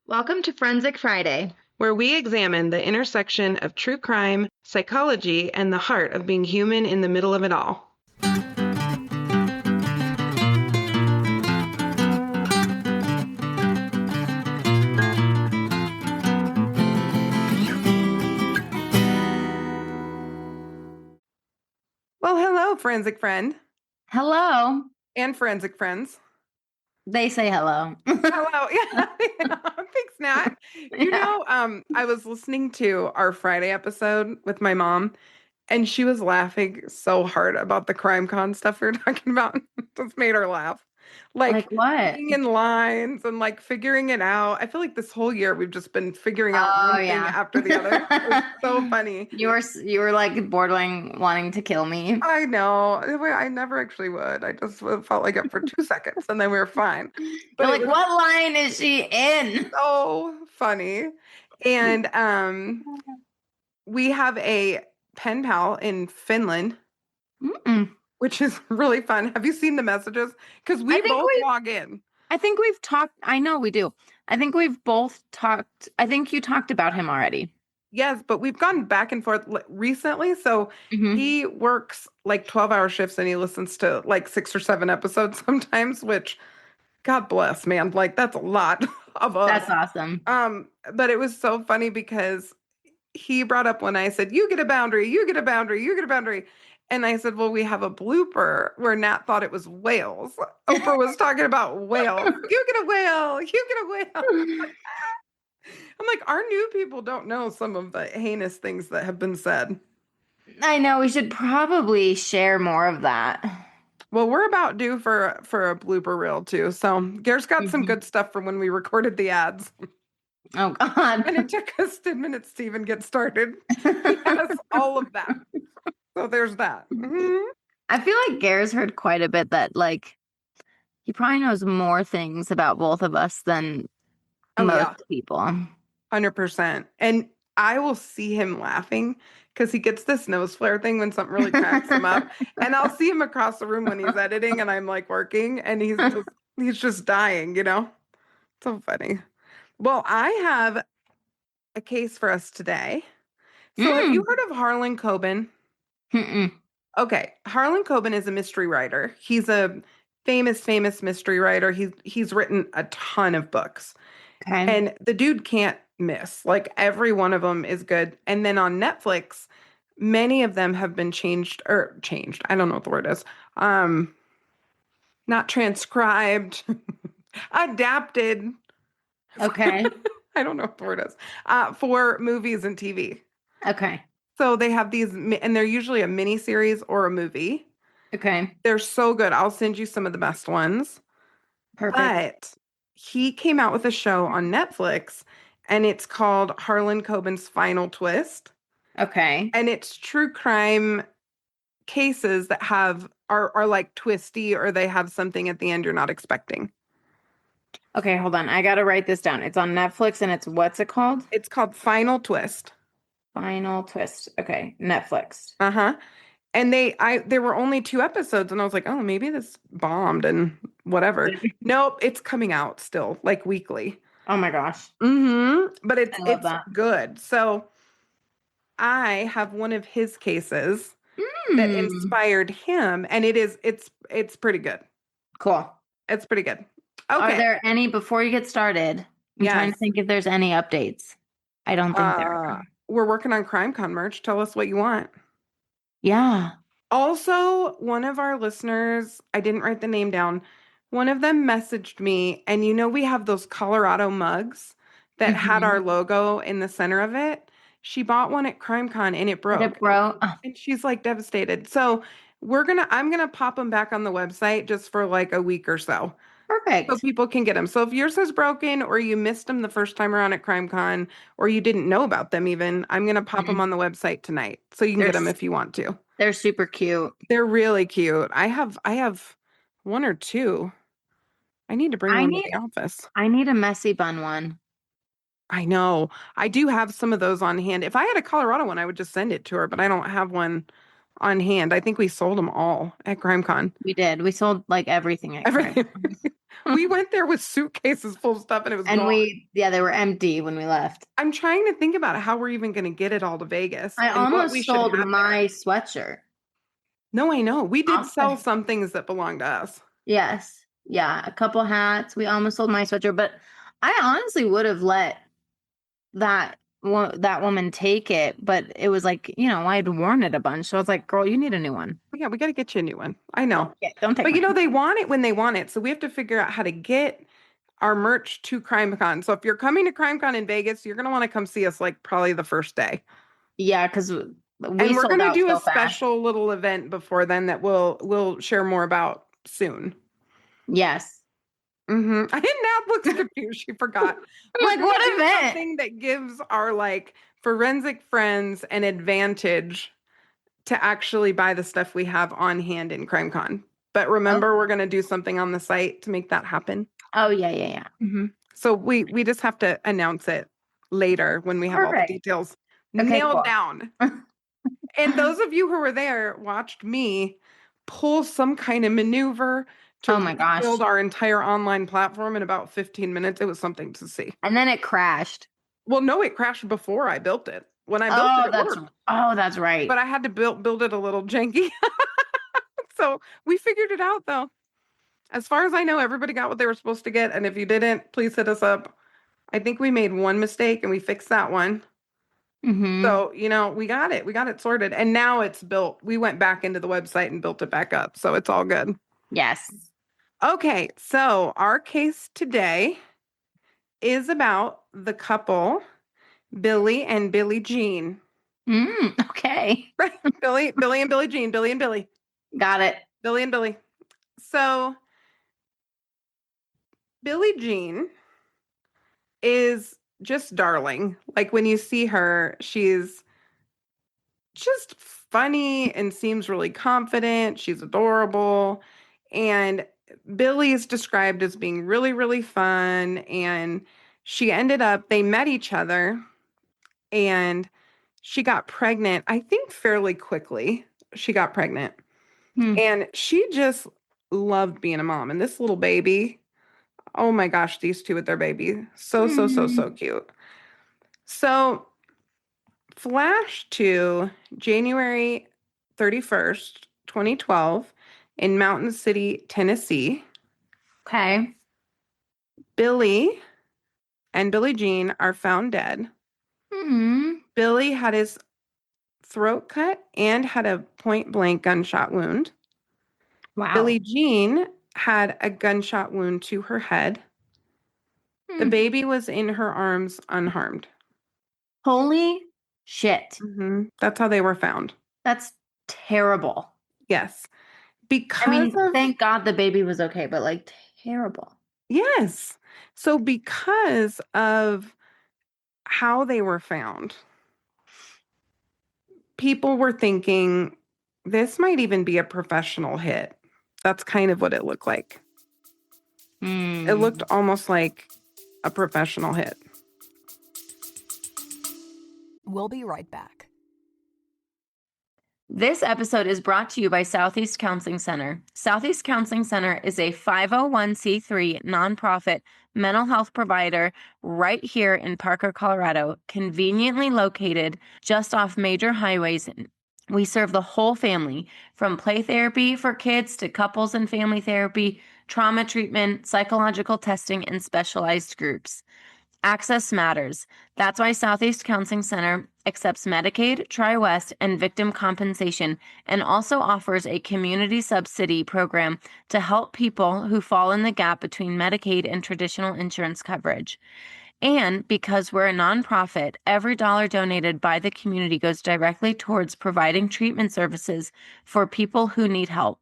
Welcome to Forensic Friday. where we examine the intersection of true crime, psychology, and the heart of being human in the middle of it all. Well, hello, forensic friend Hello. and forensic friends. They say hello. Hello. Yeah. Thanks, Nat. I was listening to our Friday episode with my mom, and she was laughing so hard about the crime con stuff we were talking about. It just made her laugh. Like what? Being in lines and figuring it out. I feel like this whole year we've just been figuring out one thing after the other. It's so funny. You were like borderline wanting to kill me. I know. I never actually would. I just felt like it for 2 seconds and then we were fine. But like, what line is she in? So funny. And we have a pen pal in Finland, which is really fun. Have you seen the messages? Because we both log in. I think we've talked. I know we do. I think we've both talked. I think you talked about him already. Yes, but we've gone back and forth recently. So he works 12-hour shifts and he listens to 6 or 7 episodes sometimes, which God bless, man. That's a lot of us. That's awesome. But it was so funny because he brought up when I said, you get a boundary, you get a boundary, you get a boundary. And I said, well, we have a blooper where Nat thought it was whales. Oprah was talking about whales. You get a whale, you get a whale. I'm like, our new people don't know some of the heinous things that have been said. I know. We should probably share more of that. Well, we're about due for a blooper reel too. So Gare's got some good stuff from when we recorded the ads. Oh God. And it took us 10 minutes to even get started. Yes, all of that. So there's that. I feel like Gare's heard quite a bit that he probably knows more things about both of us than most people. 100%. And I will see him laughing because he gets this nose flare thing when something really cracks him up. And I'll see him across the room when he's editing and I'm working and he's just dying, So funny. Well, I have a case for us today. So have you heard of Harlan Coben? Okay. Harlan Coben is a mystery writer. He's a famous mystery writer. He's written a ton of books. Okay. And the dude can't miss. Every one of them is good. And then on Netflix, many of them have been changed. I don't know what the word is. Not transcribed, adapted. Okay. I don't know what the word is. For movies and TV. Okay. So they have these, and they're usually a mini series or a movie. Okay. They're so good. I'll send you some of the best ones. Perfect. But he came out with a show on Netflix, and it's called Harlan Coben's Final Twist. Okay. And it's true crime cases that are twisty, or they have something at the end you're not expecting. Okay, hold on. I got to write this down. It's on Netflix, and what's it called? It's called Final Twist. Final Twist. Okay, Netflix. And there were only 2 episodes, and I was like, oh, maybe this bombed and whatever. Nope, it's coming out still, weekly. Oh my gosh. But it's good. So I have one of his cases that inspired him, and it's pretty good. Cool. It's pretty good. Okay. Are there any, before you get started, I'm trying to think if there's any updates. I don't think there are. We're working on CrimeCon merch. Tell us what you want. Yeah. Also, one of our listeners, I didn't write the name down. One of them messaged me, and we have those Colorado mugs that had our logo in the center of it. She bought one at CrimeCon and it broke. And she's devastated. So I'm gonna pop them back on the website just for a week or so. Perfect. So people can get them. So if yours is broken or you missed them the first time around at CrimeCon or you didn't know about them even, I'm going to pop them on the website tonight. So you can get them if you want to. They're super cute. They're really cute. I have 1 or 2. I need to bring one to the office. I need a messy bun one. I know. I do have some of those on hand. If I had a Colorado one, I would just send it to her, but I don't have one on hand. I think we sold them all at CrimeCon. We did. We sold everything at CrimeCon. We went there with suitcases full of stuff and it was And gone. they were empty when we left. I'm trying to think about how we're even going to get it all to Vegas I and what we almost should sold have there. my sweatshirt. No, I know. We did Off sell the some things that belonged to us. Yes. Yeah, a couple hats. We almost sold my sweatshirt, but I honestly would have let that woman take it, but it was like, I'd worn it a bunch. So I was like, girl, you need a new one. Yeah, we got to get you a new one. I know. Don't take But mine. they want it when they want it. So we have to figure out how to get our merch to CrimeCon. So if you're coming to CrimeCon in Vegas, you're going to want to come see us like probably the first day. Yeah, because we And we're sold going to out do a so fast. special little event before then that we'll share more about soon. Yes. And now looks confused. She forgot. We're Like, gonna what do event? something that gives our like forensic friends an advantage to actually buy the stuff we have on hand in CrimeCon. But remember, we're gonna do something on the site to make that happen. Oh, yeah. So we just have to announce it later when we have all the Perfect. details Okay, nailed cool. down. And those of you who were there watched me pull some kind of maneuver to Oh my gosh. rebuild our entire online platform in about 15 minutes. It was something to see. And then it crashed. Well, no, it crashed before I built it. When I built it, it worked. That's right. But I had to build it a little janky. So we figured it out though. As far as I know, everybody got what they were supposed to get. And if you didn't, please hit us up. I think we made one mistake and we fixed that one. So, we got it. We got it sorted. And now it's built. We went back into the website and built it back up. So it's all good. Yes. Okay. So our case today is about the couple, Billie and Billie Jean. Okay. Right. Billie and Billie Jean. Billie and Billie. Got it. Billie and Billie. So Billie Jean is just darling. Like when you see her, she's just funny and seems really confident. She's adorable. And Billie is described as being really, really fun. And they met each other and she got pregnant, I think fairly quickly. She got pregnant. And she just loved being a mom. And this little baby, oh my gosh, these two with their baby. So cute. So flash to January 31st, 2012 in Mountain City, Tennessee. Okay. Billie and Billie Jean are found dead. Billie had his throat cut and had a point blank gunshot wound. Wow. Billie Jean had a gunshot wound to her head. The baby was in her arms unharmed. Holy shit. That's how they were found. That's terrible. Yes. Because thank God the baby was okay, but like terrible. Yes. So because of how they were found, people were thinking this might even be a professional hit. That's kind of what it looked like. It looked almost like a professional hit. We'll be right back. This episode is brought to you by Southeast Counseling Center. Southeast Counseling Center is a 501c3 nonprofit mental health provider right here in Parker, Colorado, conveniently located just off major highways. We serve the whole family, from play therapy for kids to couples and family therapy, trauma treatment, psychological testing, and specialized groups. Access matters. That's why Southeast Counseling Center accepts Medicaid, TriWest, and victim compensation, and also offers a community subsidy program to help people who fall in the gap between Medicaid and traditional insurance coverage. And because we're a nonprofit, every dollar donated by the community goes directly towards providing treatment services for people who need help.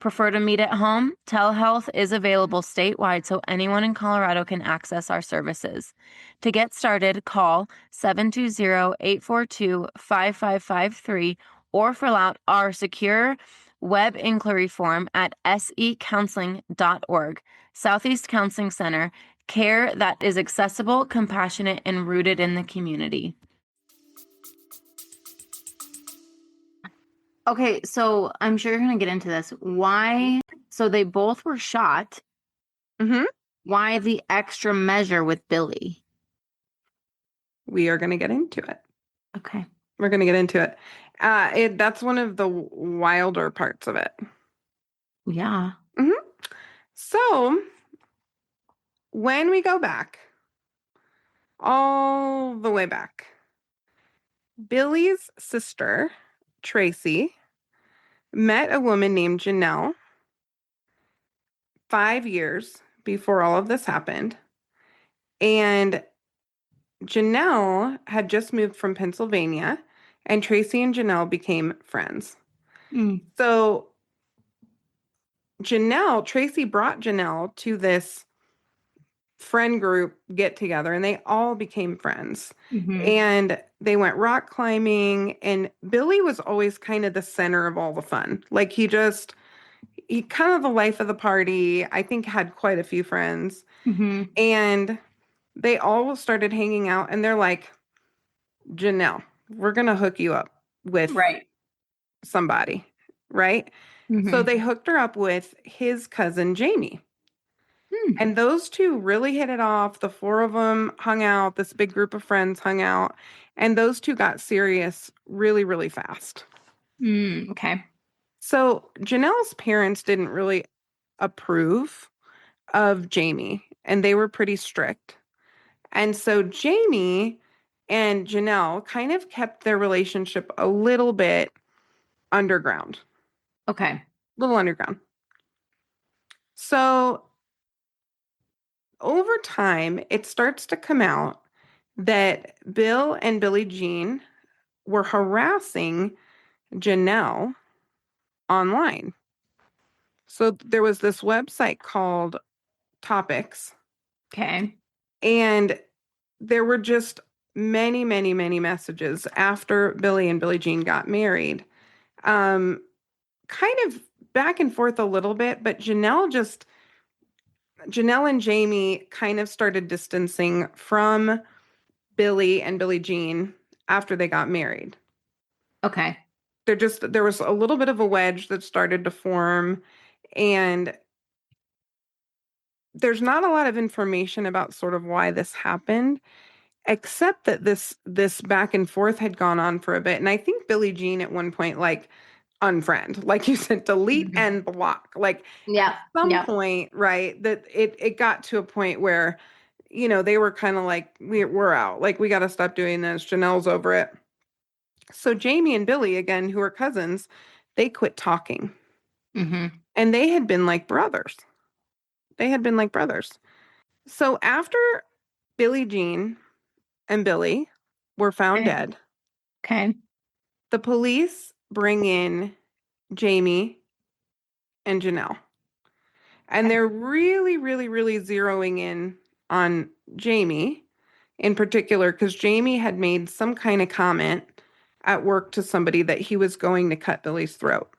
Prefer to meet at home? Telehealth is available statewide, so anyone in Colorado can access our services. To get started, call 720-842-5553 or fill out our secure web inquiry form at secounseling.org. Southeast Counseling Center, care that is accessible, compassionate, and rooted in the community. Okay, so I'm sure you're going to get into this. Why? So they both were shot. Mm-hmm. Why the extra measure with Billie? We are going to get into it. Okay. We're going to get into it. That's one of the wilder parts of it. Yeah. Mm-hmm. So when we go back, all the way back, Billie's sister, Tracy, met a woman named Janelle 5 years before all of this happened. And Janelle had just moved from Pennsylvania, and Tracy and Janelle became friends. Mm. So Tracy brought Janelle to this friend group get together, and they all became friends. Mm-hmm. And they went rock climbing, and Billie was always kind of the center of all the fun. Like he kind of the life of the party. I think had quite a few friends. Mm-hmm. And they all started hanging out, and they're like, Janelle, we're going to hook you up with Right. somebody, right? Mm-hmm. So they hooked her up with his cousin, Jamie. Hmm. And those two really hit it off. The four of them hung out, this big group of friends hung out, and those two got serious really, really fast. Okay. So Janelle's parents didn't really approve of Jamie, and they were pretty strict. And so Jamie and Janelle kind of kept their relationship a little bit underground, Okay. a little underground. So over time, it starts to come out that Bill and Billie Jean were harassing Janelle online. So there was this website called Topics, Okay. and there were just many, many, many messages after Billie and Billie Jean got married. Kind of back and forth a little bit, but Janelle and Jamie kind of started distancing from Billie and Billie Jean after they got married. Okay. There was a little bit of a wedge that started to form, and there's not a lot of information about sort of why this happened, except that this back and forth had gone on for a bit. And I think Billie Jean at one point like unfriend, like you said, delete Mhm. and block. Like Yeah. at some Yeah. point, right, that it got to a point where, they were kind of like, we're out. Like we got to stop doing this. Janelle's over it. So Jamie and Billie, again, who are cousins, they quit talking. Mm-hmm. And they had been like brothers. They had been like brothers. So after Billie Jean and Billie were found Okay. dead, Okay. the police bring in Jamie and Janelle. And Okay. they're really, really, really zeroing in on Jamie in particular because Jamie had made some kind of comment at work to somebody that he was going to cut Billie's throat.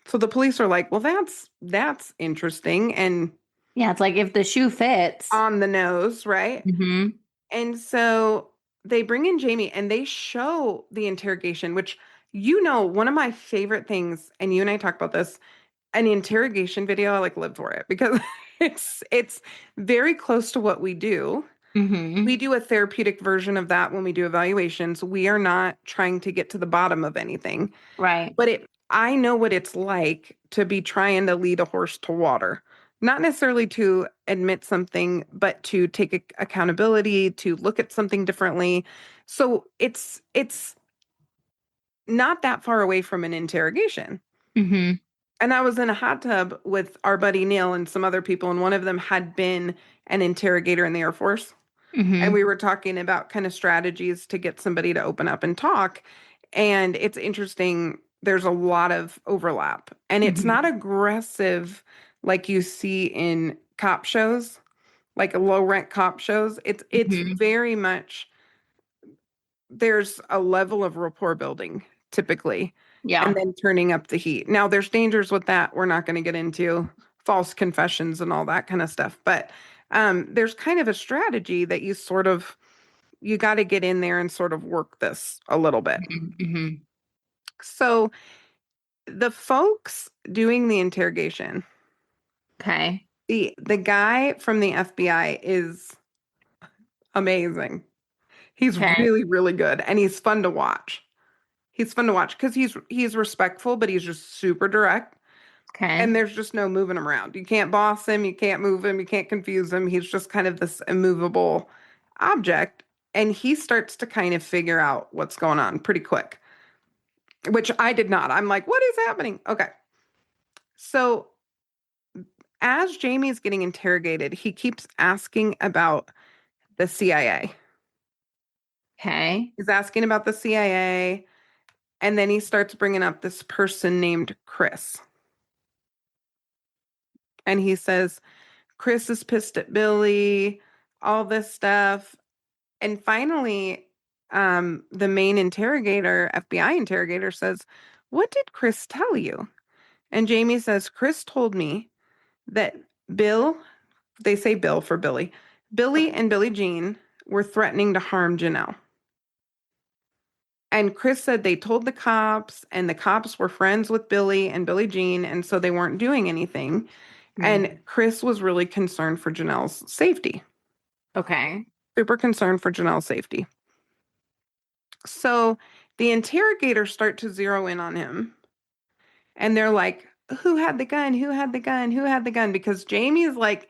So the police are like, well, that's interesting and Yeah, it's like if the shoe fits. on the nose, right? Mm-hmm. And so they bring in Jamie and they show the interrogation, which one of my favorite things, and you and I talk about this, an interrogation video, I like live for it because it's very close to what we do. Mm-hmm. We do a therapeutic version of that when we do evaluations. We are not trying to get to the bottom of anything. Right. But I know what it's like to be trying to lead a horse to water. Not necessarily to admit something, but to take accountability, to look at something differently. So it's not that far away from an interrogation. Mm-hmm. And I was in a hot tub with our buddy Neil and some other people, and one of them had been an interrogator in the Air Force. Mm-hmm. And we were talking about kind of strategies to get somebody to open up and talk. And it's interesting, there's a lot of overlap. And it's Mm-hmm. not aggressive like you see in cop shows, like low rent cop shows. It's Mm-hmm. very much there's a level of rapport building typically, Yeah. and then turning up the heat. Now there's dangers with that. We're not going to get into false confessions and all that kind of stuff, but there's kind of a strategy that you got to get in there and sort of work this a little bit. Mm-hmm. So the folks doing the interrogation, Okay. The guy from the FBI is amazing. He's Okay. really, really good, and he's fun to watch. He's fun to watch because he's respectful, but he's just super direct. Okay. And there's just no moving him around. You can't boss him, you can't move him, you can't confuse him. He's just kind of this immovable object. And he starts to kind of figure out what's going on pretty quick, which I did not. I'm like, what is happening? Okay. So as Jamie's getting interrogated, he keeps asking about the CIA. Okay. He's asking about the CIA. And then he starts bringing up this person named Chris. And he says, Chris is pissed at Billie, all this stuff. And finally, the main interrogator, FBI interrogator, says, what did Chris tell you? And Jamie says, Chris told me that Bill, they say Bill for Billie, Billie and Billie Jean were threatening to harm Janelle. And Chris said they told the cops, and the cops were friends with Billie and Billie Jean, and so they weren't doing anything. And Chris was really concerned for Janelle's safety. Okay. Super concerned for Janelle's safety. So the interrogators start to zero in on him. And they're like, who had the gun? Who had the gun? Who had the gun? Because Jamie is like,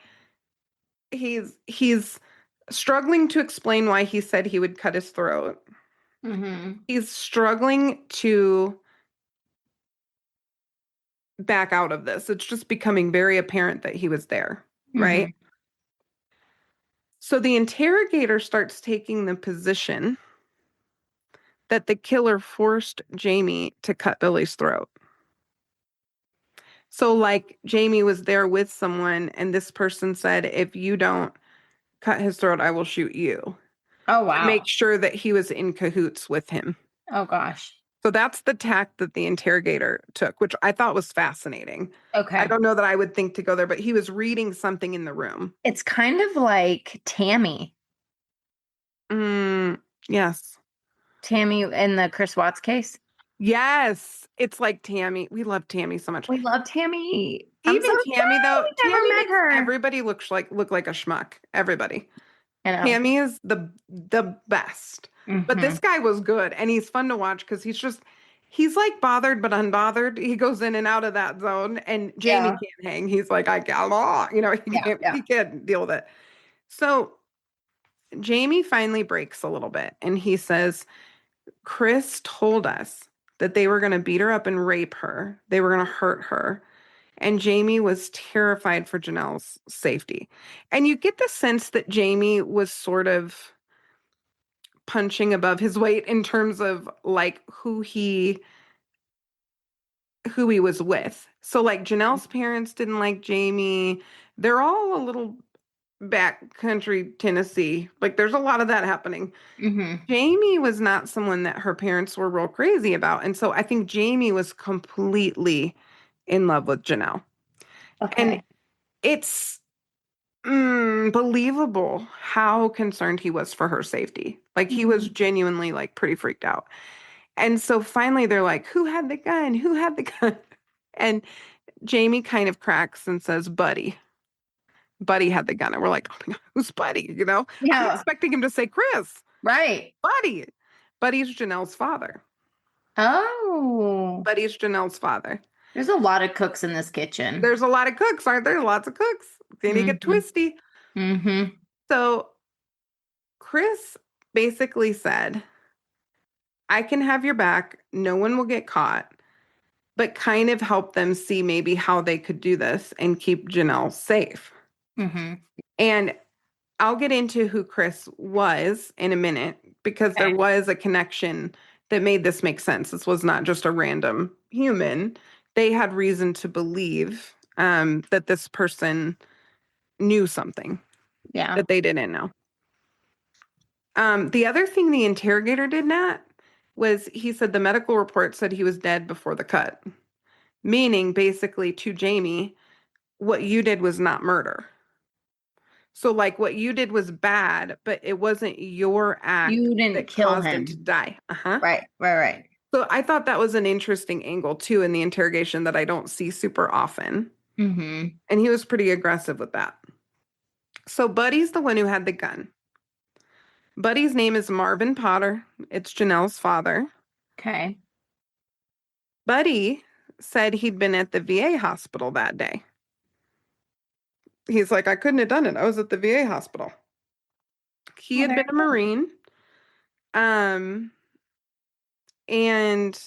he's struggling to explain why he said he would cut his throat. He's struggling to back out of this. It's just becoming very apparent that he was there, right? So the interrogator starts taking the position that the killer forced Jamie to cut Billie's throat. So, like, Jamie was there with someone, and this person said, if you don't cut his throat, I will shoot you. Oh, To wow. make sure that he was in cahoots with him. Oh, gosh. So that's the tack that the interrogator took, which I thought was fascinating. Okay. I don't know that I would think to go there, but he was reading something in the room. It's kind of like Tammy. Yes. Tammy in the Chris Watts case. Yes. It's like Tammy. We love Tammy so much. We love Tammy. I'm Even so Tammy, sad though. we never Tammy met makes her. everybody look like a schmuck. Everybody. I know. Tammy is the best. But this guy was good, and he's fun to watch because he's like bothered but unbothered. He goes in and out of that zone, and Jamie can't hang. He's like, I got, he can't deal with it. So Jamie finally breaks a little bit, and he says, Chris told us that they were going to beat her up and rape her. They were going to hurt her. And Jamie was terrified for Janelle's safety. And you get the sense that Jamie was sort of punching above his weight in terms of like who he was with. So like Janelle's parents didn't like Jamie. They're all a little backcountry Tennessee. Like there's a lot of that happening. Jamie was not someone that her parents were real crazy about. And so I think Jamie was completely in love with Janelle. Okay. And it's believable how concerned he was for her safety. Like he was genuinely like pretty freaked out. And so finally they're like, who had the gun? Who had the gun? And Jamie kind of cracks and says, Buddy. Buddy had the gun. And we're like, oh my God, who's Buddy? You know? Yeah. I'm expecting him to say Chris. Right. Buddy. Buddy's Janelle's father. Oh. Buddy's Janelle's father. There's a lot of cooks in this kitchen. There's a lot of cooks, aren't there? Lots of cooks. Then you get twisty. So Chris basically said, I can have your back. No one will get caught, but kind of help them see maybe how they could do this and keep Janelle safe. And I'll get into who Chris was in a minute because there was a connection that made this make sense. This was not just a random human. They had reason to believe that this person knew something that they didn't know. The other thing the interrogator did not was he said the medical report said he was dead before the cut, meaning basically to Jamie, what you did was not murder. So like what you did was bad, but it wasn't your act You didn't that kill caused him to die. Right. So I thought that was an interesting angle too in the interrogation that I don't see super often. Mm-hmm. And he was pretty aggressive with that. So Buddy's the one who had the gun. Buddy's name is Marvin Potter. It's Janelle's father. Okay. Buddy said he'd been at the VA hospital that day. He's like, I couldn't have done it. I was at the VA hospital. He Well, had there been you a Marine. And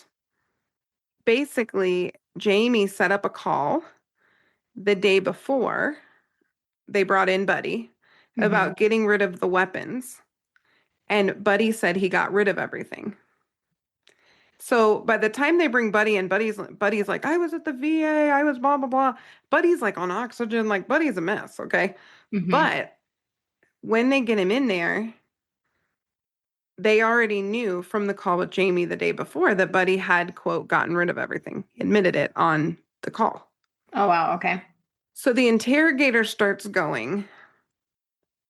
basically, Jamie set up a call the day before they brought in Buddy go. about getting rid of the weapons. And Buddy said he got rid of everything. So by the time they bring Buddy in, Buddy's like, I was at the VA, I was blah blah blah. Buddy's like on oxygen, like Buddy's a mess, okay? Mm-hmm. But when they get him in there, they already knew from the call with Jamie the day before that Buddy had, quote, gotten rid of everything. He admitted it on the call. Oh, wow. Okay. So the interrogator starts going,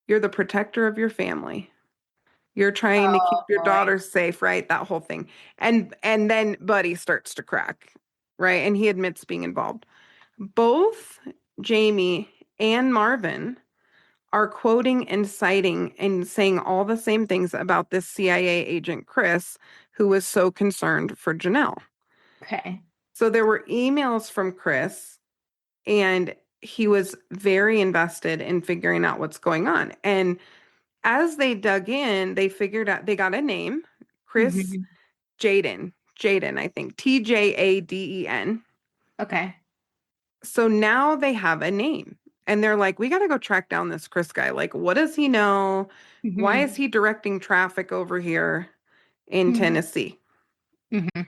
you're the protector of your family. You're trying to keep Oh, your boy. daughter safe, right? That whole thing. And then Buddy starts to crack, right? And he admits being involved. Both Jamie and Marvin are quoting and citing and saying all the same things about this CIA agent, Chris, who was so concerned for Janelle. Okay. So there were emails from Chris, and he was very invested in figuring out what's going on. And as they dug in, they figured out they got a name, Chris Mm-hmm. Jaden, I think, Tjaden. Okay. So now they have a name. And they're like, we got to go track down this Chris guy. Like, what does he know? Why is he directing traffic over here in Mhm. Tennessee? Mm-hmm.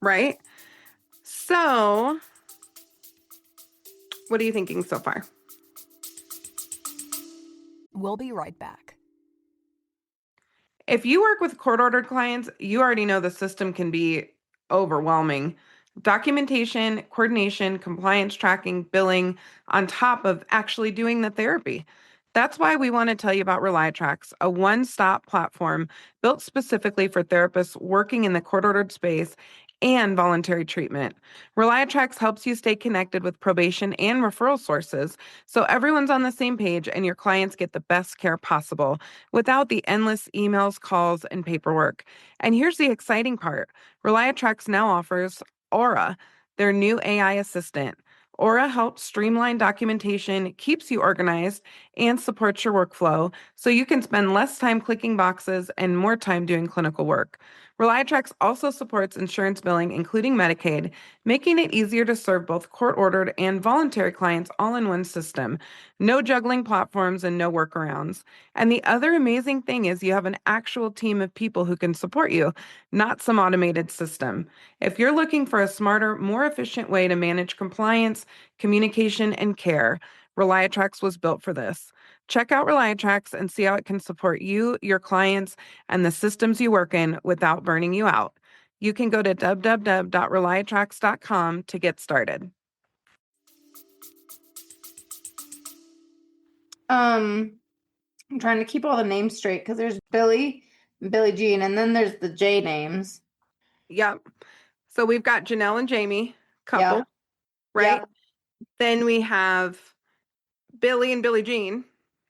Right? So, what are you thinking so far? We'll be right back. If you work with court-ordered clients, you already know the system can be overwhelming. Documentation, coordination, compliance tracking, billing, on top of actually doing the therapy. That's why we want to tell you about Reliatrax, a one-stop platform built specifically for therapists working in the court-ordered space and voluntary treatment. Reliatrax helps you stay connected with probation and referral sources so everyone's on the same page and your clients get the best care possible without the endless emails, calls, and paperwork. And here's the exciting part. Reliatrax now offers Aura, their new AI assistant. Aura helps streamline documentation, keeps you organized, and supports your workflow so you can spend less time clicking boxes and more time doing clinical work. Reliatrax also supports insurance billing, including Medicaid, making it easier to serve both court-ordered and voluntary clients all in one system. No juggling platforms and no workarounds. And the other amazing thing is you have an actual team of people who can support you, not some automated system. If you're looking for a smarter, more efficient way to manage compliance, communication, and care, Reliatrax was built for this. Check out Reliatrax and see how it can support you, your clients, and the systems you work in without burning you out. You can go to www.reliatrax.com to get started. I'm trying to keep all the names straight because there's Billie, Billie Jean, and then there's the J names. Yep. So we've got Janelle and Jamie, couple, Yep. right? Yep. Then we have Billie and Billie Jean,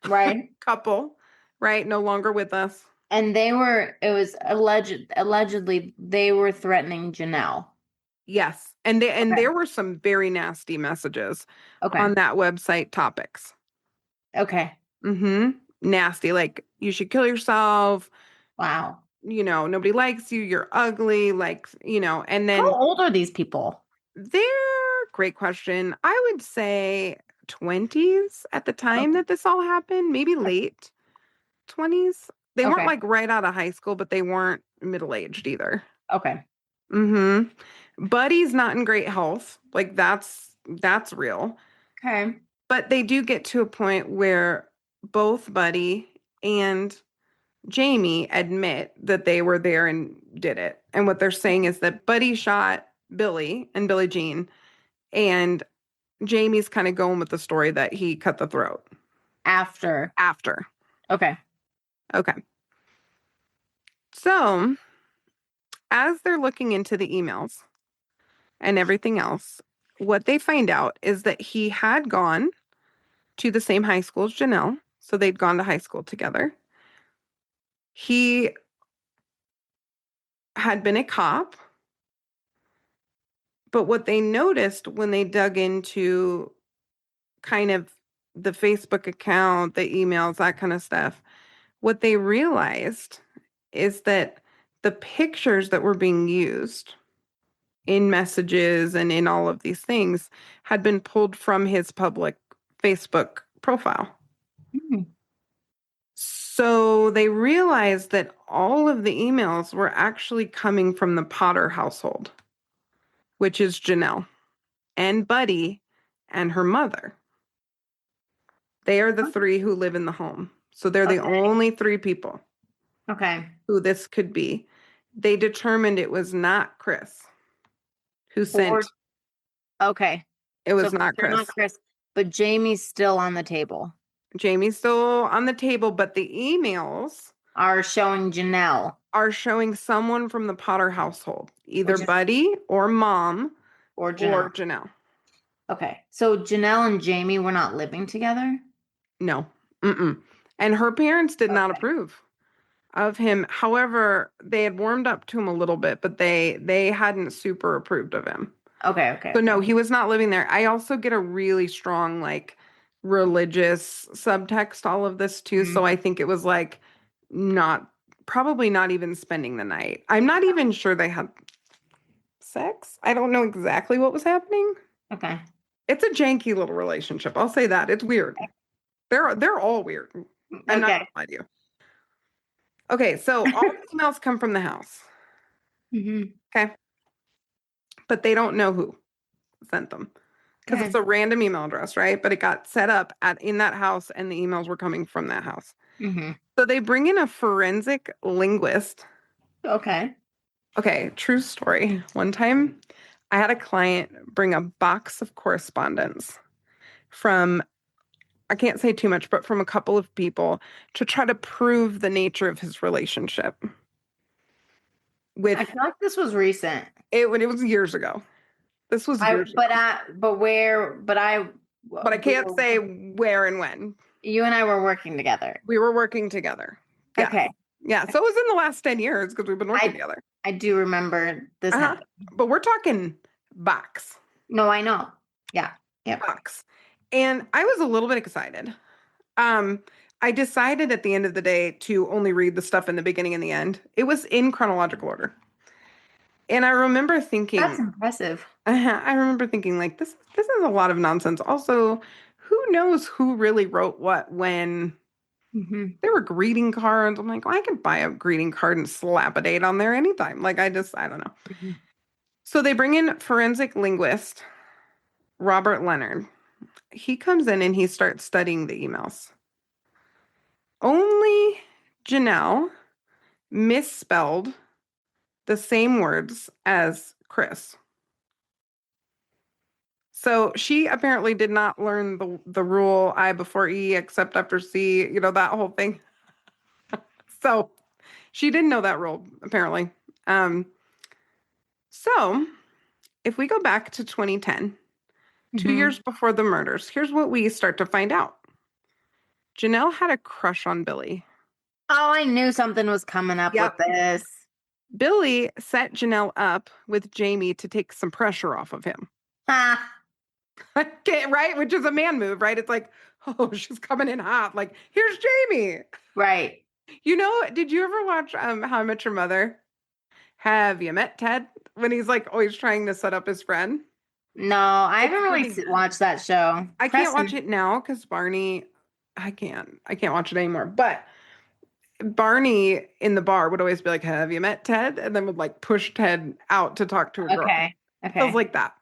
Right. couple, right? No longer with us. And it was allegedly they were threatening Janelle. Yes. And there were some very nasty messages Okay. on that website topics. Okay. Nasty, like you should kill yourself. Wow. Nobody likes you. You're ugly. Like, and then How old are these people? they're great question. I would say 20s at the time that this all happened, maybe late 20s. They weren't Okay. like right out of high school, but they weren't middle-aged either. Okay. Buddy's not in great health. Like that's real. Okay. But they do get to a point where both Buddy and Jamie admit that they were there and did it. And what they're saying is that Buddy shot Billie and Billie Jean, and Jamie's kind of going with the story that he cut the throat. After. Okay. So, as they're looking into the emails and everything else, what they find out is that he had gone to the same high school as Janelle. So they'd gone to high school together. He had been a cop. But what they noticed when they dug into kind of the Facebook account, the emails, that kind of stuff, what they realized is that the pictures that were being used in messages and in all of these things had been pulled from his public Facebook profile. Hmm. So they realized that all of the emails were actually coming from the Potter household, which is Janelle and Buddy and her mother. They are the three who live in the home. So they're the only three people Okay. who this could be. They determined it was not Chris who sent. Okay. It was So not they're Chris. not Chris, but Jamie's still on the table. Jamie's still on the table, but the emails Are showing Janelle. are showing someone from the Potter household, either Which is- Buddy or Mom Or Janelle. or Janelle. Okay. So Janelle and Jamie were not living together? No. Mm-mm. And her parents did not approve of him. However, they had warmed up to him a little bit, but they hadn't super approved of him. Okay. So no, he was not living there. I also get a really strong like religious subtext all of this too. Mhm. So I think it was like probably not even spending the night. I'm not even sure they had sex. I don't know exactly what was happening. Okay. It's a janky little relationship. I'll say that. It's weird. They're all weird. I'm not Okay. gonna lie to you. Okay, so all the emails come from the house. Mhm. Okay. But they don't know who sent them. Because it's a random email address, right? But it got set up in that house and the emails were coming from that house. Mhm. So they bring in a forensic linguist. Okay. Okay, true story. One time I had a client bring a box of correspondence from, I can't say too much, but from a couple of people to try to prove the nature of his relationship. I feel like this was recent. It was years ago. This was years ago. But I can't say where and when. You and I were working together. We were working together. Yeah. Okay. Yeah. So it was in the last 10 years because we've been working together. I do remember this happening. But we're talking box. No, I know. Yeah. Yep. Box. And I was a little bit excited. I decided at the end of the day to only read the stuff in the beginning and the end. It was in chronological order. And I remember thinking, That's impressive. I remember thinking like, this is a lot of nonsense. Also, who knows who really wrote what when? There were greeting cards. I'm like, well, I could buy a greeting card and slap a date on there anytime. Like, I don't know. So they bring in forensic linguist, Robert Leonard. He comes in and he starts studying the emails. Only Janelle misspelled the same words as Chris. So she apparently did not learn the rule I before E except after C, that whole thing. So she didn't know that rule, apparently. So if we go back to 2010, 2 years before the murders, here's what we start to find out. Janelle had a crush on Billie. Oh, I knew something was coming up with this. Billie set Janelle up with Jamie to take some pressure off of him. Ha. Okay, right? Which is a man move, right? It's like, oh, she's coming in hot. Like, here's Jamie. Right. Did you ever watch How I Met Your Mother? Have you met Ted? When he's like always trying to set up his friend. No, I haven't really watched that show. I can't watch it now because Barney, I can't watch it anymore. But Barney in the bar would always be like, have you met Ted? And then would like push Ted out to talk to a girl. Okay. It was like that.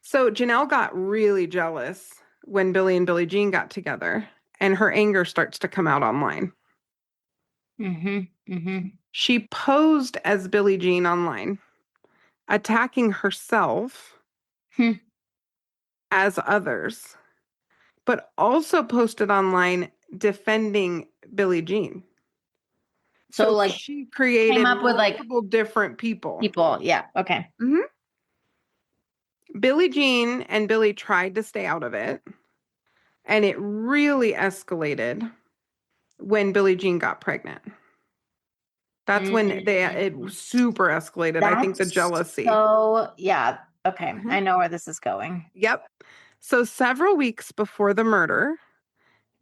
So Janelle got really jealous when Billie and Billie Jean got together, and her anger starts to come out online. She posed as Billie Jean online, attacking herself as others, but also posted online defending Billie Jean. So like she created came up with like multiple different people. Yeah. Okay. Billie Jean and Billie tried to stay out of it, and it really escalated when Billie Jean got pregnant. That's when it super escalated. I think the jealousy. So, yeah. Okay. Mhm. I know where this is going. Yep. So several weeks before the murder,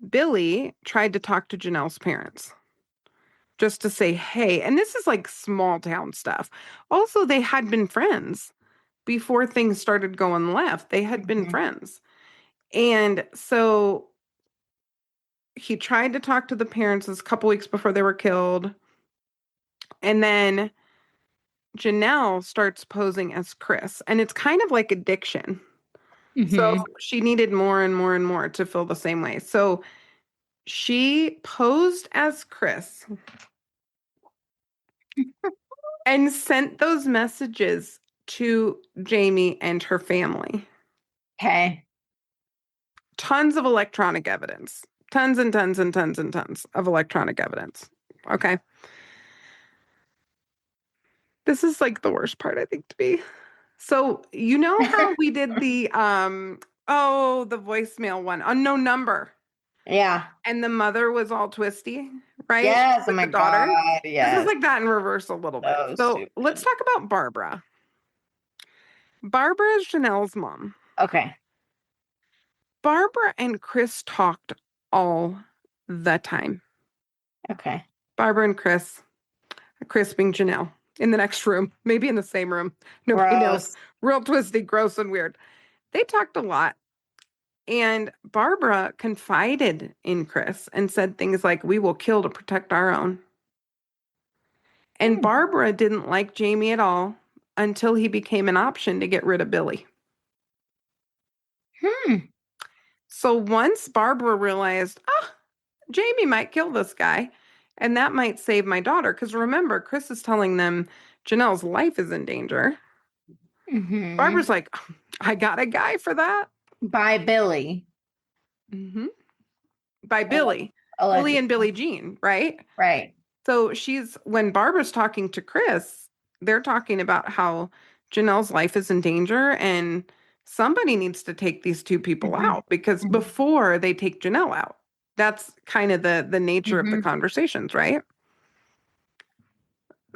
Billie tried to talk to Janelle's parents just to say, hey, and this is like small town stuff. Also, they had been friends before things started going left. They had been friends. And so he tried to talk to the parents a couple weeks before they were killed. And then Janelle starts posing as Chris. And it's kind of like addiction. So she needed more and more and more to feel the same way. So she posed as Chris and sent those messages to Jamie and her family. Okay. Tons of electronic evidence. Tons and tons and tons and tons of electronic evidence. Okay. This is like the worst part, I think, to be. So you know how we did the the voicemail one, unknown number. Yeah. And the mother was all twisty, right? Yes. Oh With my the daughter. God. This Yes. is like that in reverse a little bit. So So stupid. let's talk about Barbara. Barbara is Janelle's mom. Okay. Barbara and Chris talked all the time. Okay. Barbara and Chris being Janelle, in the next room, maybe in the same room. Nobody knows. Gross. Real twisty, gross, and weird. They talked a lot. And Barbara confided in Chris and said things like, we will kill to protect our own. And Barbara didn't like Jamie at all until he became an option to get rid of Billie. So once Barbara realized, Jamie might kill this guy, and that might save my daughter. Because remember, Chris is telling them Janelle's life is in danger. Barbara's like, I got a guy for that. By Billie. By Billie. Billie and Billie Jean, right? Right. So when Barbara's talking to Chris, they're talking about how Janelle's life is in danger and somebody needs to take these two people out because before they take Janelle out. That's kind of the nature of the conversations, right?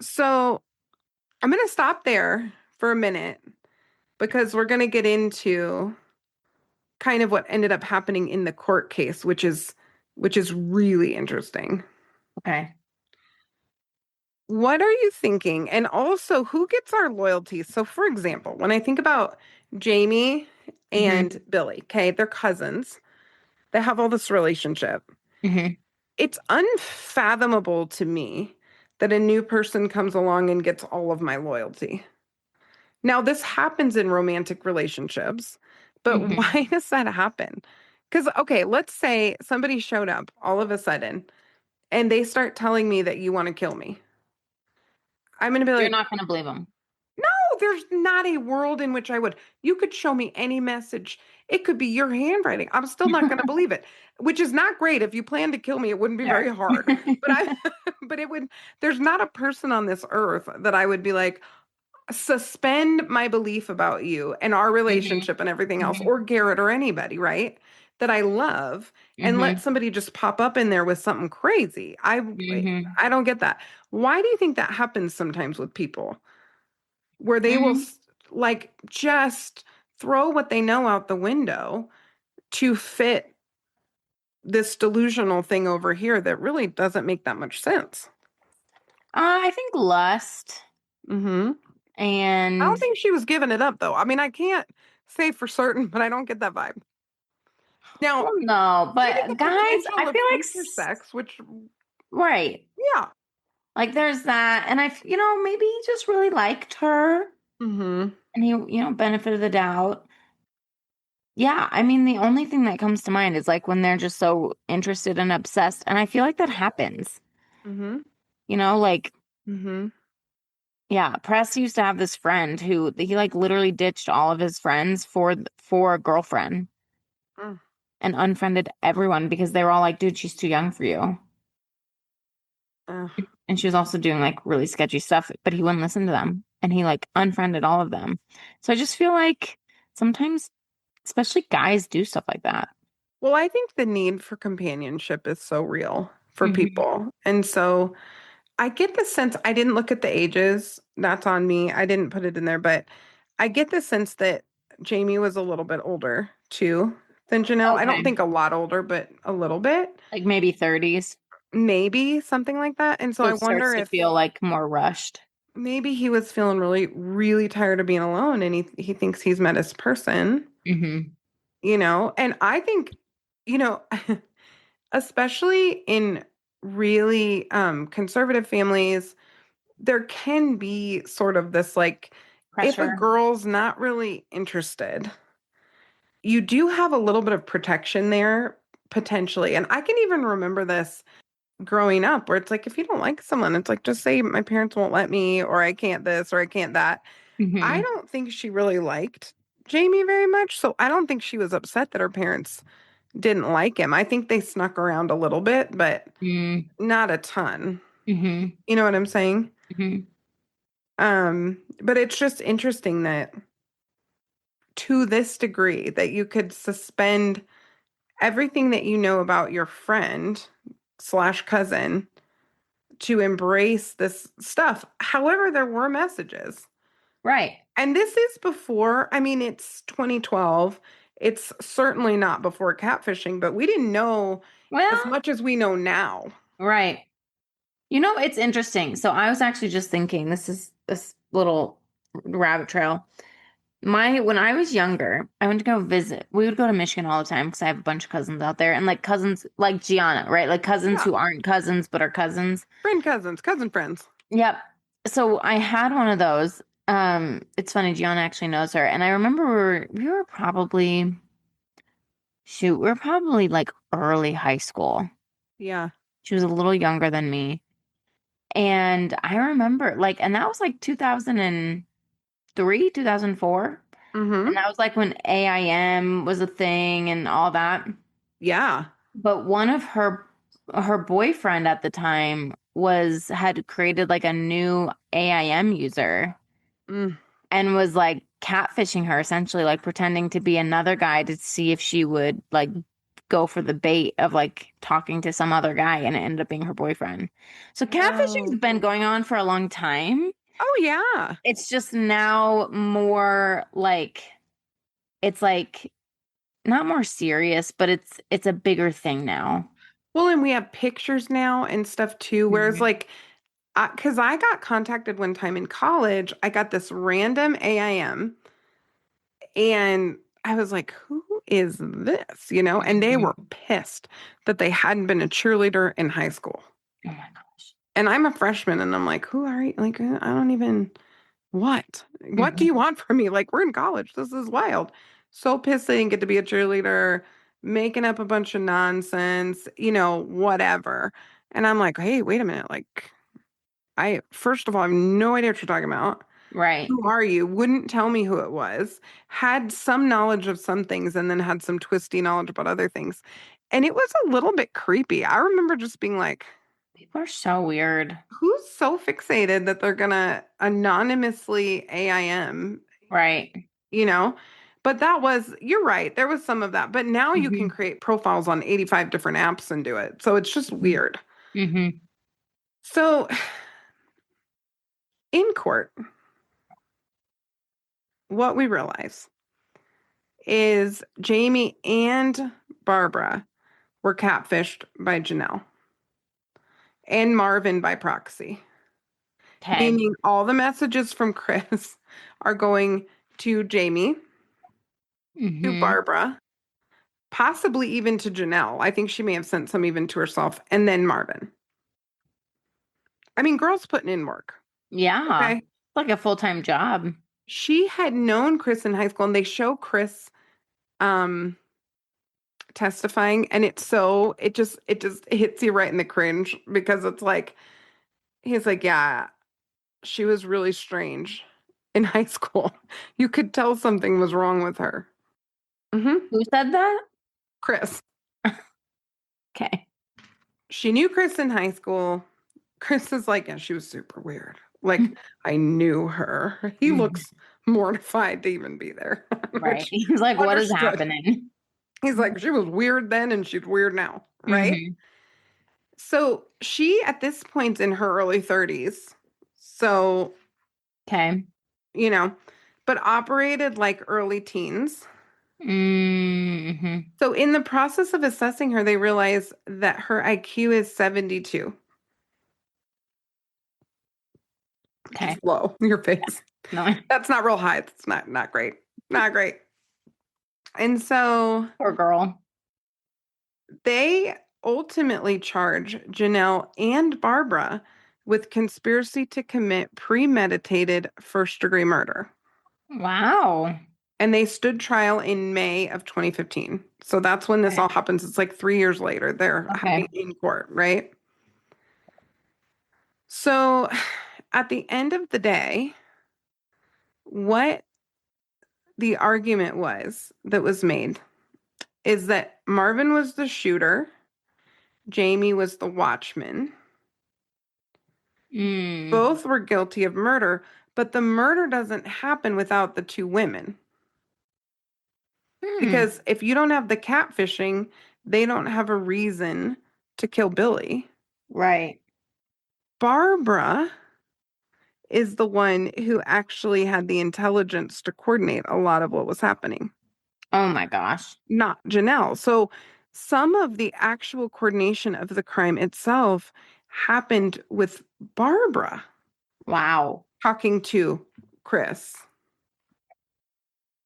So I'm going to stop there for a minute because we're going to get into kind of what ended up happening in the court case, which is really interesting. Okay. What are you thinking? And also, who gets our loyalty? So, for example, when I think about Jamie and Billie, okay, they're cousins. They have all this relationship. It's unfathomable to me that a new person comes along and gets all of my loyalty. Now, this happens in romantic relationships, but why does that happen? Because, okay, let's say somebody showed up all of a sudden and they start telling me that you want to kill me. I'm going to be like, You're not going to believe them. no, there's not a world in which I would. You could show me any message. It could be your handwriting. I'm still not going to believe it, which is not great. If you plan to kill me, it wouldn't be very hard. But it would. There's not a person on this earth that I would be like, suspend my belief about you and our relationship and everything else, or Garrett or anybody, right? That I love and let somebody just pop up in there with something crazy. I don't get that. Why do you think that happens sometimes with people? Where they will like just throw what they know out the window to fit this delusional thing over here that really doesn't make that much sense. I think lust. I And don't think she was giving it up though. I mean, I can't say for certain, but I don't get that vibe. Now, no, but maybe the guys, potential I of feel like future sex, which right. yeah. Like there's that, and maybe he just really liked her, and he, benefit of the doubt. Yeah, I mean, the only thing that comes to mind is like when they're just so interested and obsessed, and I feel like that happens. Like, yeah, Press used to have this friend who he like literally ditched all of his friends for a girlfriend, and unfriended everyone because they were all like, "Dude, she's too young for you." And she was also doing like really sketchy stuff, but he wouldn't listen to them, and he like unfriended all of them. So I just feel like sometimes, especially guys, do stuff like that. Well, I think the need for companionship is so real for Hmm. people. And so I get the sense, I didn't look at the ages. That's on me. I didn't put it in there, but I get the sense that Jamie was a little bit older too than Janelle. I don't Okay. think a lot older, but a little bit. Like maybe 30s. Maybe something like that. And so So I it wonder starts to if feel like more rushed. maybe he was feeling really, really tired of being alone and he thinks he's met his person, Hmm. and I think, you know, especially in really conservative families, there can be sort of this like, if a Pressure. girl's not really interested, you do have a little bit of protection there potentially. And I can even remember this growing up where it's like, if you don't like someone, it's like, just say my parents won't let me, or I can't this, or I can't that. I Hmm. don't think she really liked Jamie very much. So I don't think she was upset that her parents didn't like him. I think they snuck around a little bit, but Mm. not a ton. Hmm. You know what I'm saying? Hmm. But it's just interesting that to this degree that you could suspend everything that you know about your friend slash cousin to embrace this stuff. However, there were messages. Right. And this is before, I mean, it's 2012. It's certainly not before catfishing, but we didn't know as Well, much as we know now. right. It's interesting. So I was actually just thinking, this is this little rabbit trail. When I was younger, I went to go visit. We would go to Michigan all the time because I have a bunch of cousins out there, and like cousins like Gianna, right? Like cousins Yeah. who aren't cousins but are cousins. Friend cousins, cousin friends. Yep. So I had one of those. It's funny, Gianna actually knows her, and I remember we were probably we were probably like early high school. Yeah. She was a little younger than me. And I remember and that was like 2003, 2004. And Mm-hmm. that was like when AIM was a thing and all that. Yeah. But one of her boyfriend at the time had created like a new AIM user Mm. and was like catfishing her, essentially like pretending to be another guy to see if she would like go for the bait of like talking to some other guy, and it ended up being her boyfriend. So catfishing's Oh. been going on for a long time. Oh, yeah. It's just now more like it's like not more serious, but it's a bigger thing now. Well, and we have pictures now and stuff too. Whereas, Mhm. like, because I got contacted one time in college, I got this random AIM and I was like, who is this? And they were Mhm. pissed that they hadn't been a cheerleader in high school. Oh my gosh. And I'm a freshman and I'm like, who are you? Like, I don't even, what? What do you Mhm. want from me? Like, we're in college. This is wild. So pissed they didn't get to be a cheerleader, making up a bunch of nonsense, whatever. And I'm like, hey, wait a minute. Like, first of all, I have no idea what you're talking about. Right. Who are you? Wouldn't tell me who it was. Had some knowledge of some things and then had some twisty knowledge about other things. And it was a little bit creepy. I remember just being like, People are so weird. who's so fixated that they're gonna anonymously AIM, Right. you know? But you're right, there was some of that. But now you can Hmm. create profiles on 85 different apps and do it. So it's just weird. Hmm. So in court, what we realize is Jamie and Barbara were catfished by Janelle and Marvin by proxy, Okay. meaning all the messages from Chris are going to Jamie, to Hmm. Barbara, possibly even to Janelle. I think she may have sent some even to herself, and then Marvin. I mean, girl's putting in work. Yeah. Okay. Like a full-time job. She had known Chris in high school, and they show Chris um testifying, and it just hits you right in the cringe because it's like he's like, yeah, she was really strange in high school. You could tell something was wrong with her. Who said that? Chris. Okay. She knew Chris in high school. Chris is like, yeah, she was super weird. Like, I knew her. He Hmm. looks mortified to even be there. Right. Which He's like, what is understood. happening? He's like, she was weird then and she's weird now, right? Mhm. So she, at this point, in her early 30s. So, Okay. you know, but operated like early teens. Mm-hmm. So in the process of assessing her, they realize that her IQ is 72, which Okay. is low. Your face. No. That's not real high. That's not great. Not great. And so Poor girl. they ultimately charge Janelle and Barbara with conspiracy to commit premeditated first-degree murder. Wow. And they stood trial in May of 2015. So that's when this Okay. all happens. It's like 3 years later. They're Okay. in court, right? So at the end of the day, what the argument was that was made is that Marvin was the shooter, Jamie was the watchman. Mm. Both were guilty of murder, but the murder doesn't happen without the two women. Hmm. Because if you don't have the catfishing, they don't have a reason to kill Billie. Right. Barbara is the one who actually had the intelligence to coordinate a lot of what was happening, Oh my gosh. not Janelle. So some of the actual coordination of the crime itself happened with Barbara Wow. talking to Chris.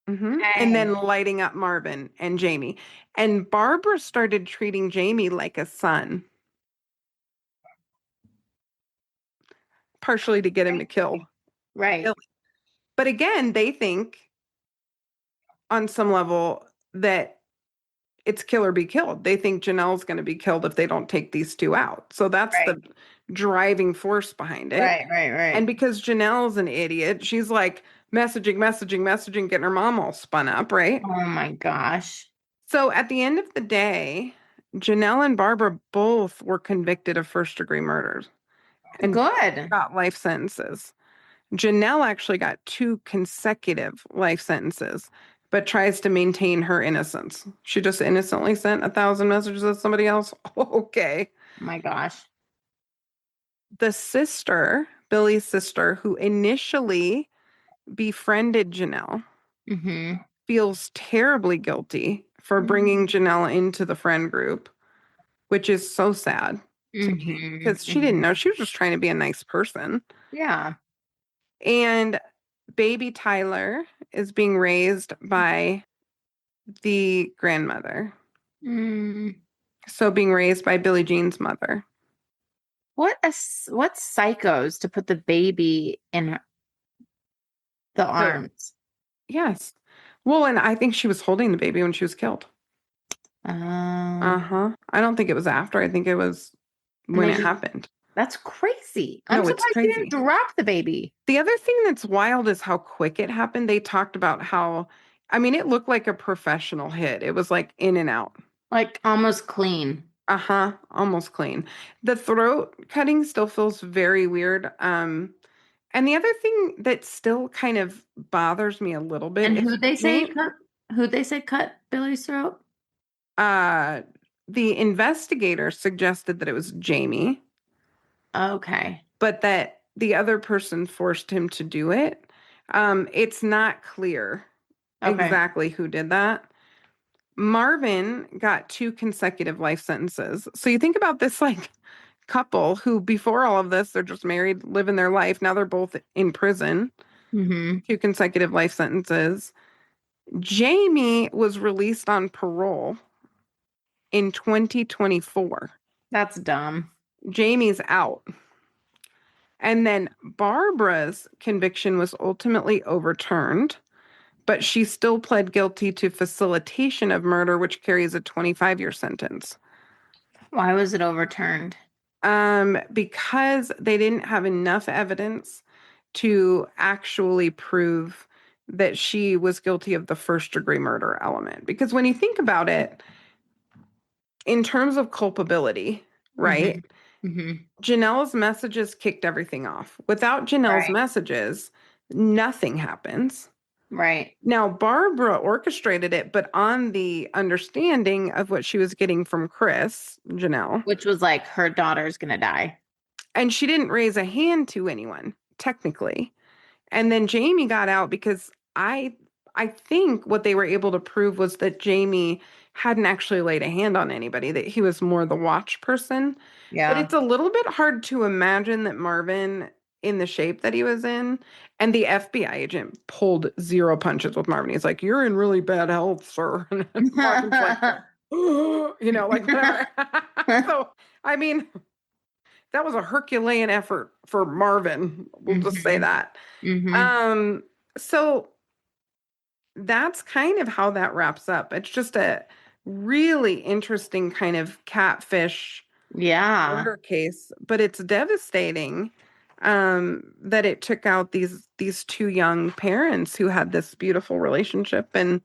And Okay. then lighting up Marvin and Jamie. And Barbara started treating Jamie like a son, partially to get him to kill Right. Billie. But again, they think on some level that it's kill or be killed. They think Janelle's going to be killed if they don't take these two out. So that's Right. the driving force behind it. Right. Right. And Right. because Janelle's an idiot, she's like messaging, getting her mom all spun up, right? Oh my gosh. So at the end of the day, Janelle and Barbara both were convicted of first-degree murders and Good. got life sentences. Janelle actually got 2 consecutive life sentences, but tries to maintain her innocence. She just innocently sent 1,000 messages to somebody else. Okay. Oh my gosh. The sister, Billie's sister, who initially befriended Janelle, Mm-hmm. feels terribly guilty for bringing Janelle into the friend group, which is so sad to me Mm-hmm. because she didn't know. She was just trying to be a nice person. Yeah. And baby Tyler is being raised by the grandmother. Mm. So being raised by Billie Jean's mother. What psychos to put the baby in the arms? Yes. Well, and I think she was holding the baby when she was killed. Um, Uh-huh. I don't think it was after. I think it was and when they it just happened. that's crazy. I'm No, it's surprised you didn't crazy. drop the baby. The other thing that's wild is how quick it happened. They talked about how, I mean, it looked like a professional hit. It was like in and out. Like almost clean. Uh-huh. Almost clean. The throat cutting still feels very weird. And the other thing that still kind of bothers me a little bit And is who'd they say cut Billy's throat? uh the investigator suggested that it was Jamie, Okay. but that the other person forced him to do it. It's not clear Okay. exactly who did that. Marvin got 2 consecutive life sentences. So you think about this like couple who before all of this they're just married, living their life. Now they're both in prison. Mm-hmm. 2 consecutive life sentences. Jamie was released on parole in 2024. That's dumb. Jamie's out. And then Barbara's conviction was ultimately overturned, but she still pled guilty to facilitation of murder, which carries a 25-year sentence. Why was it overturned? Because they didn't have enough evidence to actually prove that she was guilty of the first degree murder element. Because when you think about it, in terms of culpability, right? Mm-hmm. Mm-hmm. Janelle's messages kicked everything off. Without Janelle's Right. messages, Nothing happens. Right. Now, Barbara orchestrated it, but on the understanding of what she was getting from Chris, Janelle. Which was like, her daughter's going to die. And she didn't raise a hand to anyone, technically. And then Jamie got out because I think what they were able to prove was that Jamie hadn't actually laid a hand on anybody, that he was more the watch person. But Yeah. it's a little bit hard to imagine that Marvin, in the shape that he was in, and the FBI agent pulled zero punches with Marvin. He's like, "You're in really bad health, sir." And Marvin's like, like whatever. So, I mean, that was a Herculean effort for Marvin. We'll just say that. Um, so that's kind of how that wraps up. It's just a really interesting kind of catfish Yeah. murder case, but it's devastating that it took out these two young parents who had this beautiful relationship and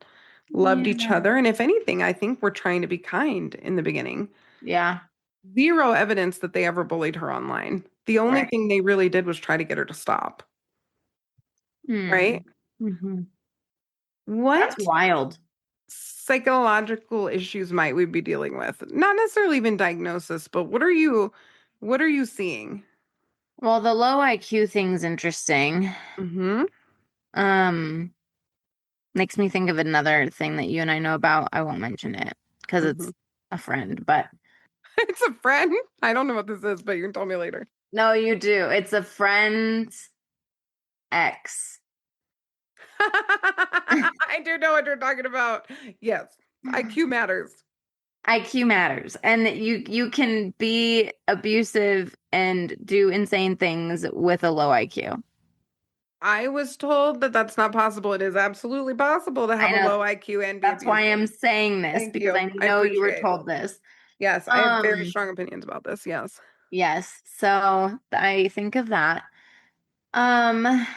loved each other. And if anything, I think we're trying to be kind in the beginning. Yeah. Zero evidence that they ever bullied her online. The only Right. thing they really did was try to get her to stop. Right? That's What wild. psychological issues might we be dealing with? Not necessarily even diagnosis, but what are you seeing? Well, the low IQ thing's interesting. Mm-hmm. Makes me think of another thing that you and I know about. I won't mention it because Mm-hmm. it's a friend, but It's a friend. I don't know what this is, but you can tell me later. no, you do. It's a friend's ex. I do know what you're talking about. Yes, IQ matters. IQ matters, and that you can be abusive and do insane things with a low IQ. I was told that that's not possible. It is absolutely possible to I have a know. low IQ and be That's why I'm abusive. saying this, Thank because I you. I know you were appreciate. told this. Yes, I have very strong opinions about this. Yes. Yes. So I think of that. Um,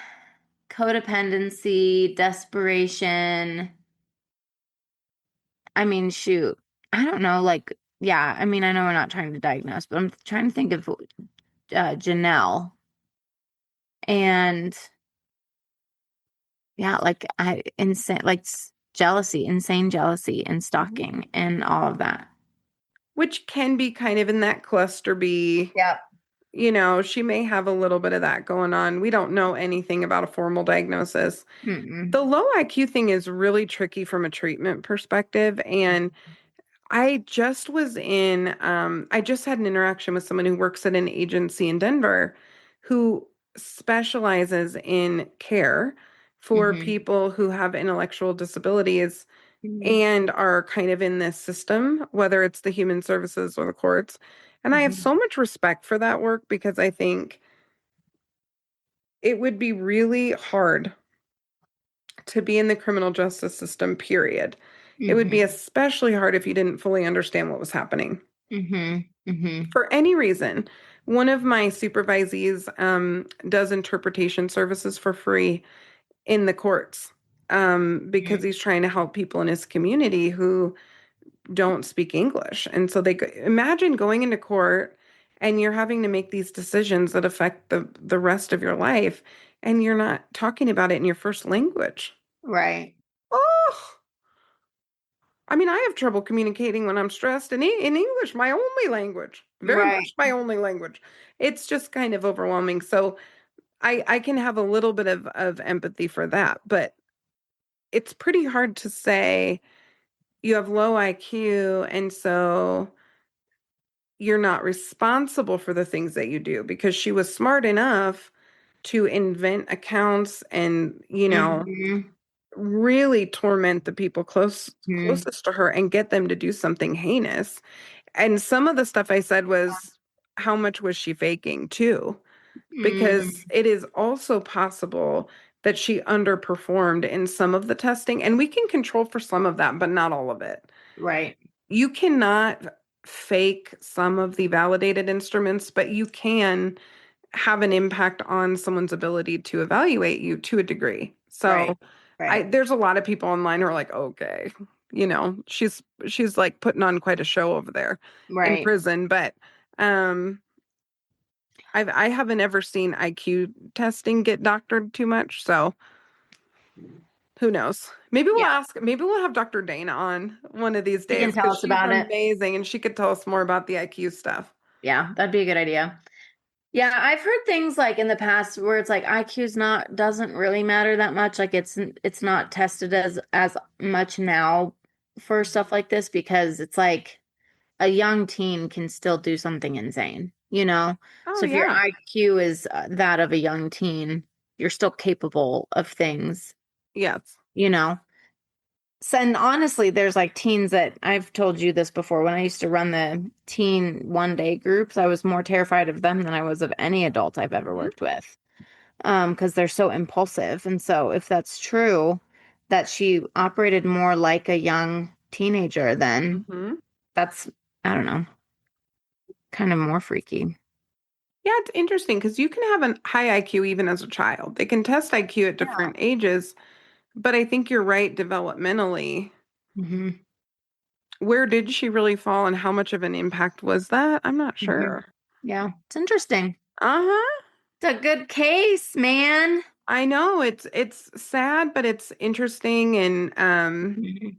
Codependency, desperation. I mean, shoot. I don't know. Like, yeah. I mean, I know we're not trying to diagnose, but I'm trying to think of Janelle. And yeah, like insane, like jealousy, insane jealousy and stalking and all of that. Which can be kind of in that cluster B. Yep. She may have a little bit of that going on. We don't know anything about a formal diagnosis. The low IQ thing is really tricky from a treatment perspective. And I just I just had an interaction with someone who works at an agency in Denver who specializes in care for people who have intellectual disabilities and are kind of in this system, whether it's the human services or the courts. And I have so much respect for that work because I think it would be really hard to be in the criminal justice system, period. It would be especially hard if you didn't fully understand what was happening. For any reason. One of my supervisees does interpretation services for free in the courts because he's trying to help people in his community who don't speak English. And so imagine going into court and you're having to make these decisions that affect the rest of your life and you're not talking about it in your first language. Right. Oh, I mean, I have trouble communicating when I'm stressed in English, my only language, very much my only language. It's just kind of overwhelming. So I can have a little bit of empathy for that, but it's pretty hard to say you have low IQ and so you're not responsible for the things that you do because she was smart enough to invent accounts and, really torment the people closest to her and get them to do something heinous. And some of the stuff I said was, how much was she faking too? Because it is also possible that she underperformed in some of the testing, and we can control for some of that, but not all of it. Right. You cannot fake some of the validated instruments, but you can have an impact on someone's ability to evaluate you to a degree. So there's a lot of people online who are like, okay, she's like putting on quite a show over there in prison. But I haven't ever seen IQ testing get doctored too much, so who knows? Maybe we'll have Dr. Dana on one of these She can days tell because us she's about it. amazing and she could tell us more about the IQ stuff. Yeah, that'd be a good idea. Yeah, I've heard things like in the past where it's like IQ's not doesn't really matter that much. Like it's not tested as much now for stuff like this because it's like a young teen can still do something insane, you know? Oh So if your yeah. IQ is that of a young teen, you're still capable of things, Yes. you know? So, and honestly, there's like teens that I've told you this before. When I used to run the teen one day groups, I was more terrified of them than I was of any adult I've ever Mhm. worked with. Because they're so impulsive. And so if that's true, that she operated more like a young teenager, then Mhm. that's, I don't know, kind of more freaky. Yeah, it's interesting because you can have a high IQ even as a child. They can test IQ at Yeah. different ages, but I think you're right developmentally. Hmm. Where did she really fall and how much of an impact was that? I'm not Hmm. sure. Yeah, it's interesting. Uh-huh. It's a good case, man. I know it's sad, but it's interesting and Mhm.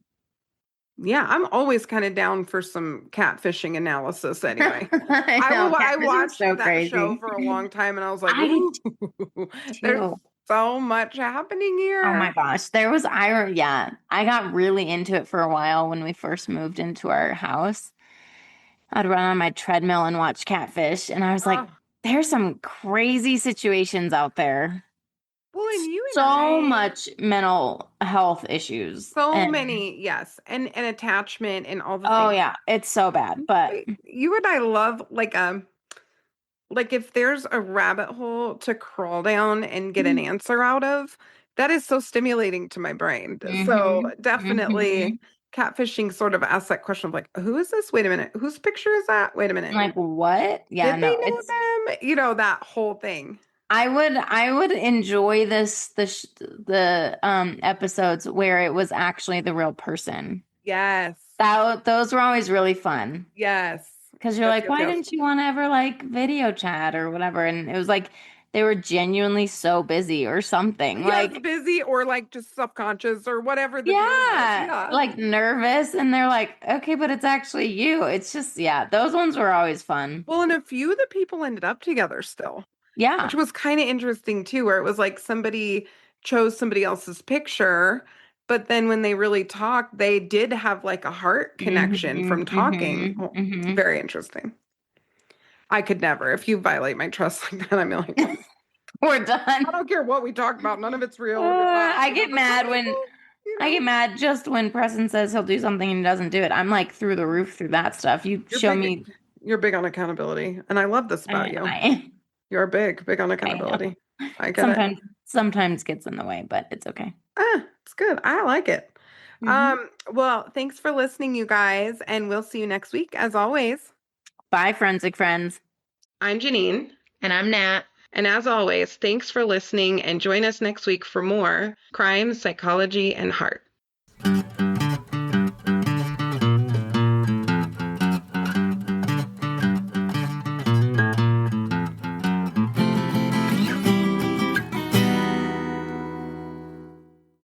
yeah, I'm always kind of down for some catfishing analysis anyway. I know, I catfishing's watched so that show crazy. for a long time and I was like, I ooh, do there's too. so much happening Oh my here. gosh. Yeah, I got really into it for a while when we first moved into our house. I'd run on my treadmill and watch Catfish, and I was like, Oh, there's some crazy situations out there. well, and you and So I, much mental health issues. so And many, yes, and attachment and all the oh things. yeah, it's so bad. But But you and I love like if there's a rabbit hole to crawl down and get an answer out of, that is so stimulating to my brain. So hmm, definitely hmm. catfishing sort of asks that question of like, who is this? Wait a minute. Whose picture is that? Wait a minute. Like what? Yeah, Did they no, know it's them? You know, that whole thing. I would enjoy the episodes where it was actually the real person. Yes. Those were always really fun. Yes. Because you're Yes, like, yes, why yes. didn't you want to ever like video chat or whatever? And it was like they were genuinely so busy or something. Yes, Like, busy or like just subconscious or whatever the deal was. yeah, Yeah. like nervous. And they're like, okay, but it's actually you. It's just, yeah, those ones were always fun. Well, and a few of the people ended up together still, which Yeah. was kind of interesting too, where it was like somebody chose somebody else's picture, but then when they really talked, they did have like a heart connection Hmm. from talking. Hmm. Well, Hmm. very interesting. I could never. If you violate my trust like that, I'm like, We're I done. don't care what we talk about. None of it's real. Goodbye. I And I get was like, mad okay, when cool. You I know, get mad just when Preston says he'll do something and he doesn't do it. I'm like through the roof through that stuff. You you're show big. me. You're big on accountability, and I love this about you. I You're big on I know. accountability. I get it. Sometimes gets in the way, but it's okay. It's good. I like it. Hmm. Well, thanks for listening, you guys, and we'll see you next week as always. Bye, forensic friends. I'm Janine. And I'm Nat. And as always, thanks for listening and join us next week for more crime, psychology, and heart.